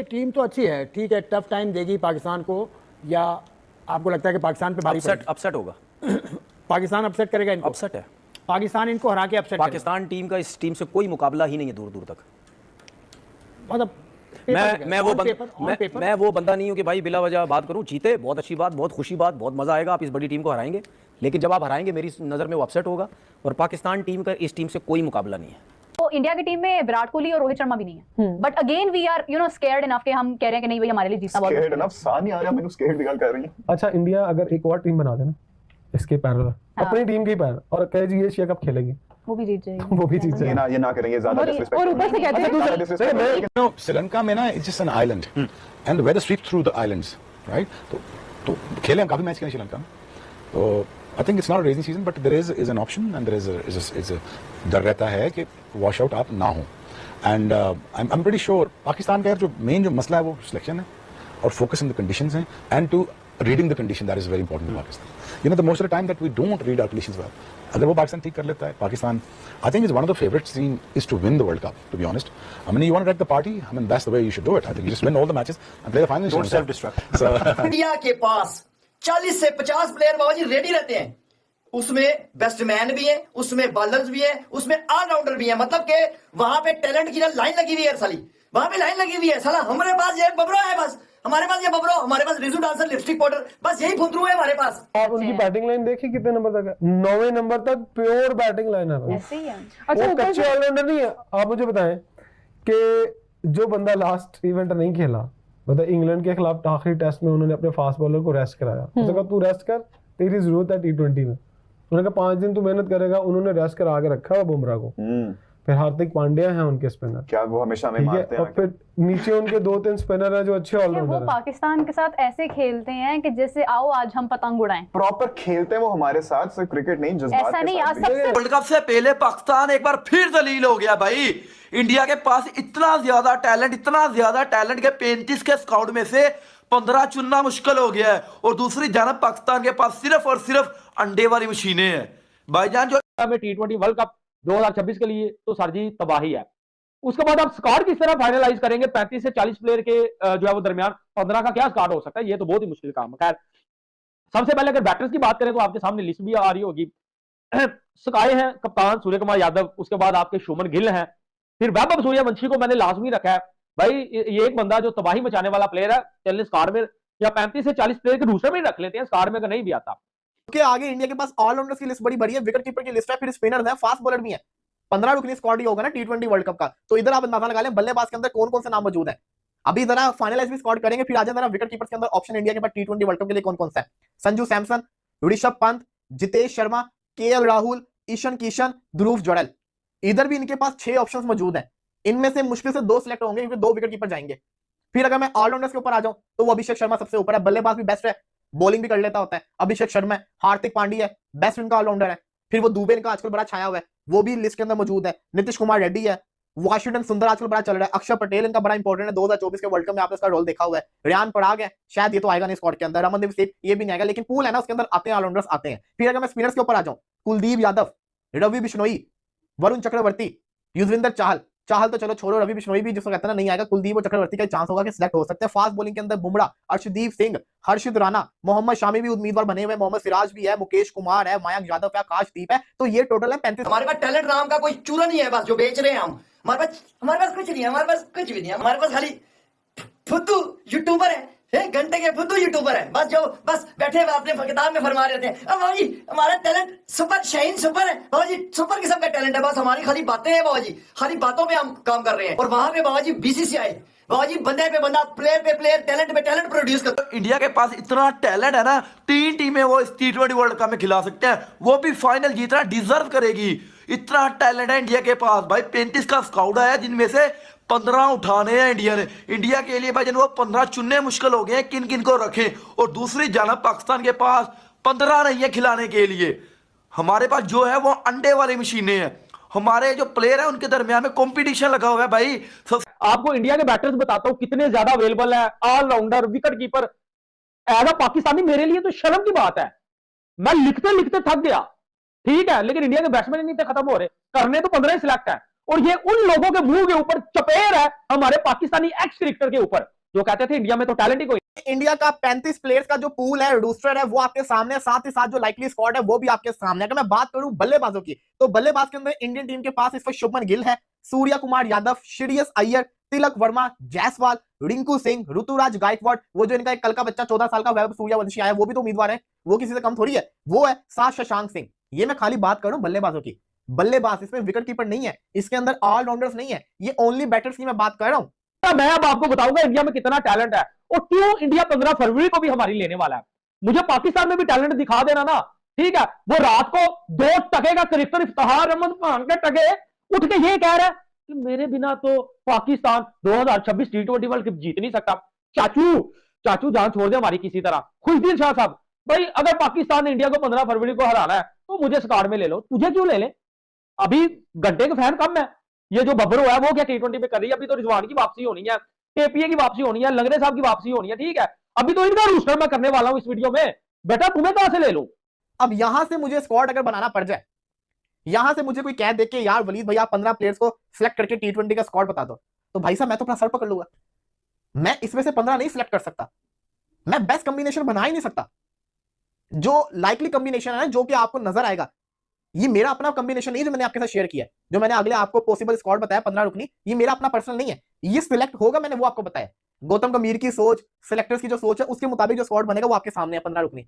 Team तो अच्छी है, ठीक है, टफ टाइम देगी पाकिस्तान को, या आपको लगता है कि पाकिस्तान पे भारी अपसेट होगा? पाकिस्तान अपसेट करेगा इनको? अपसेट है पाकिस्तान इनको हरा के अपसेट पाकिस्तान टीम का इस टीम से कोई मुकाबला ही नहीं है दूर दूर तक। मतलब मैं वो बंदा नहीं हूं कि भाई बिला वजह बात करूं। जीते बहुत अच्छी बात, बहुत खुशी बात, बहुत मजा आएगा, आप इस बड़ी टीम को हराएंगे, लेकिन जब आप हराएंगे मेरी नजर में वो अपसेट होगा। और पाकिस्तान टीम का इस टीम से कोई मुकाबला नहीं है। तो इंडिया की टीम में विराट कोहली और रोहित शर्मा भी नहीं है, but again we are scared enough कि हम कह रहे हैं कि नहीं भाई हमारे लिए जीतना बहुत स्केयर्ड इनफ सा नहीं आ रहा, मैंने स्केयर्ड निकाल कर रही है। अच्छा, इंडिया अगर एक और टीम बना देना इसके पैरेलल, अपनी टीम के पैरेलल, और कहे जी एशिया कप खेलेगी, वो भी जीत जाएगी, वो भी जीत जाएगी। ये ना करेंगे, ज्यादा डिसरिस्पेक्ट। और ऊपर से कहते हैं श्रीलंका में ना it's just an island and the weather sweep through the islands, right? तो खेले हम काफी मैच खेले श्रीलंका में, तो I think it's not raining season, but there is an option and there is डर रहता है कि वॉश आउट आप ना हो। And I am pretty sure Pakistan का जो मेन जो मसला है वो सिलेक्शन है और फोकस इन द कंडीशंस हैं, and to reading the condition, that is very important in Pakistan. You know the most of the time that we don't read our conditions well. अगर वो पाकिस्तान ठीक कर लेता है, Pakistan I think is one of the favourites team is to win the world cup, to be honest. I mean you want to rock the party, I mean that's the way you should do it. I think you just win all the matches and play the final, don't self distract. India के पास 40 से 50 player बाबा जी ready रहते हैं, उसमें batsman भी है, उसमें bowlers भी है, उसमें ऑलराउंडर भी है। मतलब कि वहां पे टैलेंट की लाइन लगी हुई है साली, वहां पे लाइन लगी हुई है साला। हमारे पास ये बबरो है, बस हमारे पास ये बबरो, हमारे पास रिजू डांसर, लिपस्टिक पाउडर, बस यही फुंदरू है हमारे पास। और उनकी बैटिंग लाइन देखिए कितने नंबर तक है, 9वें नंबर तक प्योर बैटिंग लाइन है। ऐसे ही है। अच्छा, वो कच्चे ऑलराउंडर नहीं है। आप मुझे बताएं कि जो बंदा लास्ट इवेंट नहीं खेला, मतलब इंग्लैंड के खिलाफ आखिरी टेस्ट में उन्होंने अपने फास्ट बॉलर को रेस्ट कराया, उसने कहा तू रेस्ट कर, तेरी जरूरत है T20 में। उन्होंने कहा 5 दिन तू मेहनत करेगा, उन्होंने रेस्ट करा के रखा है बुमराह को। फिर हार्दिक पांड्या हैं उनके स्पिनर, क्या वो हमेशा हमें मारते हैं। और फिर नीचे उनके 2-3 स्पिनर हैं जो अच्छे ऑलराउंडर हैं। वो पाकिस्तान के साथ ऐसे खेलते हैं कि जैसे आओ आज हम पतंग उड़ाएं। प्रॉपर खेलते हैं वो हमारे साथ, सिर्फ क्रिकेट नहीं, जज्बात ऐसा के नहीं, साथ आज भी। सबसे वर्ल्ड कप से पहले पाकिस्तान एक बार फिर दलील हो गया भाई। इंडिया के पास इतना ज्यादा टैलेंट के 35 के स्काउट में से 15 चुनना मुश्किल हो गया है। और दूसरी जानब पाकिस्तान के पास सिर्फ और सिर्फ अंडे वाली मशीनें हैं भाईजान। जो T20 वर्ल्ड कप 2026 के लिए तो सर जी तबाही है। उसके बाद आप स्क्वाड किस तरह फाइनलाइज करेंगे? 35 से 40 प्लेयर के जो है वो दरमियान 15 का क्या स्क्वाड हो सकता है? ये तो बहुत ही मुश्किल काम है। खैर, सबसे पहले अगर बैटर्स की बात करें तो आपके सामने लिस्ट भी आ रही होगी। स्काई हैं कप्तान सूर्य कुमार यादव, उसके बाद आपके शुभमन गिल हैं, फिर वैभव सूर्यवंशी को मैंने लाजमी रखा है। भाई ये एक बंदा जो तबाही मचाने वाला प्लेयर है, चलिए स्क्वाड में या 35 से 40 प्लेयर के दूसरे में रख लेते हैं, स्क्वाड में अगर नहीं भी आता। के आगे इंडिया के पास ऑलराउंडर्स की लिस्ट बड़ी बड़ी है, विकेट कीपर की लिस्ट है, फिर स्पिनर्स है, फास्ट बॉलर भी है। 15 रुकनी स्क्वाड ही होगा ना T20 वर्ल्ड कप का। तो इधर आप अंदाजा लगा लें बल्लेबाज के अंदर कौन कौन से नाम मौजूद है। अभी जरा फाइनलाइज भी स्क्वाड करेंगे, फिर आजा जरा विकेट कीपर्स के अंदर ऑप्शन इंडिया के पास T20 वर्ल्ड कप के लिए कौन कौन सा है। संजू सैमसन, ऋषभ पंत, जितेश शर्मा, KL राहुल, ईशान किशन, ध्रुव जुरैल। इधर भी इनके पास 6 ऑप्शंस मौजूद हैं। इनमें से मुश्किल से 2 सिलेक्ट होंगे क्योंकि 2 विकेट कीपर जाएंगे। फिर अगर मैं ऑलराउंडर्स के ऊपर आ जाऊं तो वो अभिषेक शर्मा सबसे ऊपर है, बल्लेबाज भी बेस्ट है, बॉलिंग भी कर लेता होता है। अभिषेक शर्मा है, हार्दिक पांड्या है, बेस्ट इनका ऑलराउंडर है। फिर वो दुबे इनका आजकल बड़ा छाया हुआ है, वो भी लिस्ट के अंदर मौजूद है। नीतीश कुमार रेड्डी है, वाशिंगटन सुंदर आजकल बड़ा चल रहा है। अक्षर पटेल इनका बड़ा इंपॉर्टेंट है, 2024 के वर्ल्ड कप में आपने उसका रोल देखा हुआ है। रियान पराग है, शायद ये तो आएगा नहीं स्क्वाड के अंदर। रमनदीप सिंह ये भी नहीं आएगा, लेकिन पूल है ना उसके अंदर आते हैं ऑलराउंडर्स आते हैं। फिर अगर मैं स्पिनर्स के ऊपर आ जाऊं, कुलदीप यादव, रवि बिश्नोई, वरुण चक्रवर्ती, युजवेंद्र चाहल तो चलो छोड़ो, रवि बिश्नोई भी जिसको कहते हैं ना नहीं आएगा। कुलदीप और चक्रवर्ती का चांस होगा कि सिलेक्ट हो सकते हैं। फास्ट बॉलिंग के अंदर बुमराह, अर्शदीप सिंह, हर्षित राणा, मोहम्मद शामी भी उम्मीदवार बने हुए, मोहम्मद सिराज भी है, मुकेश कुमार है, मयंक यादव है, आकाशदीप है। तो ये टोटल है 35। हमारे पास टैलेंट नाम का कोई चूरा नहीं है बस जो बेच रहे हैं हम। हमारे पास कुछ नहीं है, हमारे पास कुछ भी नहीं है। हमारे पास खाली फुद्दू यूट्यूबर है, घंटे के फुद्दू यूट्यूबर है बस, जो बस बैठे हुए अपने किताब में फरमा रहते हैं। अब बाबा जी हमारा टैलेंट सुपर शाइन सुपर है बाबा जी, सुपर किस्म का टैलेंट है। बस हमारी खाली बातें हैं बाबा जी, खाली बातों पे हम काम कर रहे हैं। और वहां पे बाबा जी BCCI बाबा जी बंदे पे बंदा, प्लेयर पे प्लेयर, टैलेंट पे टैलेंट प्रोड्यूस करता है। इंडिया के पास इतना टैलेंट है ना, 3 टीमें वो इस T20 वर्ल्ड कप में खिला सकते हैं, वो भी फाइनल जीतना डिजर्व करेगी। इतना टैलेंट है इंडिया के पास भाई। 35 का स्काउट है जिनमें से 15 उठाने हैं इंडिया ने। इंडिया के लिए भाई जन वो 15 चुनने मुश्किल हो गए हैं किन किन को रखें। और दूसरी जानब पाकिस्तान के पास 15 नहीं है खिलाने के लिए। हमारे पास जो है वो अंडे वाली मशीनें हैं। हमारे जो प्लेयर है उनके दरमियान में कंपटीशन लगा हुआ है भाई। आपको इंडिया के बैटर्स बताता हूं कितने ज्यादा अवेलेबल है, allrounder, wicket keeper. As a Pakistani मेरे लिए तो शर्म की बात है, मैं लिखते लिखते थक गया। ठीक है, लेकिन इंडिया के बैट्समैन नहीं थे खत्म हो रहे, करने तो 15 ही सिलेक्ट है। और ये उन लोगों के मुंह के ऊपर चपेर है हमारे पाकिस्तानी एक्स क्रिकेटर के ऊपर जो कहते थे इंडिया में तो टैलेंट ही कोई। इंडिया का 35 प्लेयर्स का जो पूल है, रोस्टर है, वो आपके सामने, साथ ही साथ जो लाइकली स्क्वाड है वो भी आपके सामने। अगर मैं बात करूं बल्लेबाजों की, तो बल्लेबाज के अंदर इंडियन टीम के पास इस वक्त शुभमन गिल है, सूर्या कुमार यादव, श्रेयस अय्यर, तिलक वर्मा, जायसवाल, रिंकू सिंह, ऋतुराज गायकवाड़, वो जो इनका एक कल का बच्चा 14 साल का वैभव सूर्यवंशी आया वो भी तो उम्मीदवार है, वो किसी से कम थोड़ी है, वो है साथ शशांक सिंह। ये मैं खाली बात करूं बल्लेबाजों की। बल्लेबाज इसमें विकेट कीपर नहीं है, इसके अंदर ऑलराउंडर्स नहीं है, ये ओनली बैटर्स की मैं बात कर रहा हूं। मैं अब आपको बताऊंगा इंडिया में कितना टैलेंट है और क्यों इंडिया 15 फरवरी को भी हमारी लेने वाला है। मुझे पाकिस्तान में भी टैलेंट दिखा देना ना, ठीक है। वो रात को 2 टके का क्रिकेटर इफ्तिखार अहमद खान के टके उठ के ये कह रहा है कि मेरे बिना तो पाकिस्तान 2026 T20 वर्ल्ड कप जीत नहीं सकता। चाचू जान छोड़ दे हमारी किसी तरह। खुशदिल शाह साहब, भाई अगर पाकिस्तान ने इंडिया को 15 फरवरी को हराना है तो मुझे स्क्वाड में ले लो, तुझे क्यों ले ले? अभी घंटे के फैन कम है। ये जो बबरू है वो क्या T20 में कर रही है? अभी तो रिजवान की वापसी होनी है, केपीए की वापसी होनी है, लंगरे साहब की वापसी होनी है, ठीक है। अभी तो इनका रूस्टर मैं करने वाला हूं इस वीडियो में। बेटा तुम्हें कहां से ले लो? अब यहां से मुझे स्क्वाड अगर बनाना पड़ जाए, यहां से मुझे कोई कह दे के यार वलीद भैया 15 प्लेयर्स को सिलेक्ट करके T20 का स्क्वाड बता दो, तो भाई साहब मैं तो अपना सर पकड़ लूंगा। मैं इसमें से 15 नहीं सिलेक्ट कर सकता, मैं बेस्ट कॉम्बिनेशन बना ही नहीं सकता। जो लाइकली कॉम्बिनेशन है जो कि आपको नजर आएगा, ये मेरा अपना कॉम्बिनेशन नहीं जो मैंने आपके साथ शेयर किया है, जो मैंने अगले आपको पॉसिबल स्क्वाड बताया 15 रुकनी, ये मेरा अपना पर्सनल नहीं है, ये सिलेक्ट होगा मैंने वो आपको बताया। गौतम गंभीर की सोच, सिलेक्टर्स की जो सोच है उसके मुताबिक जो स्क्वाड बनेगा वो आपके सामने है 15 रुकनी।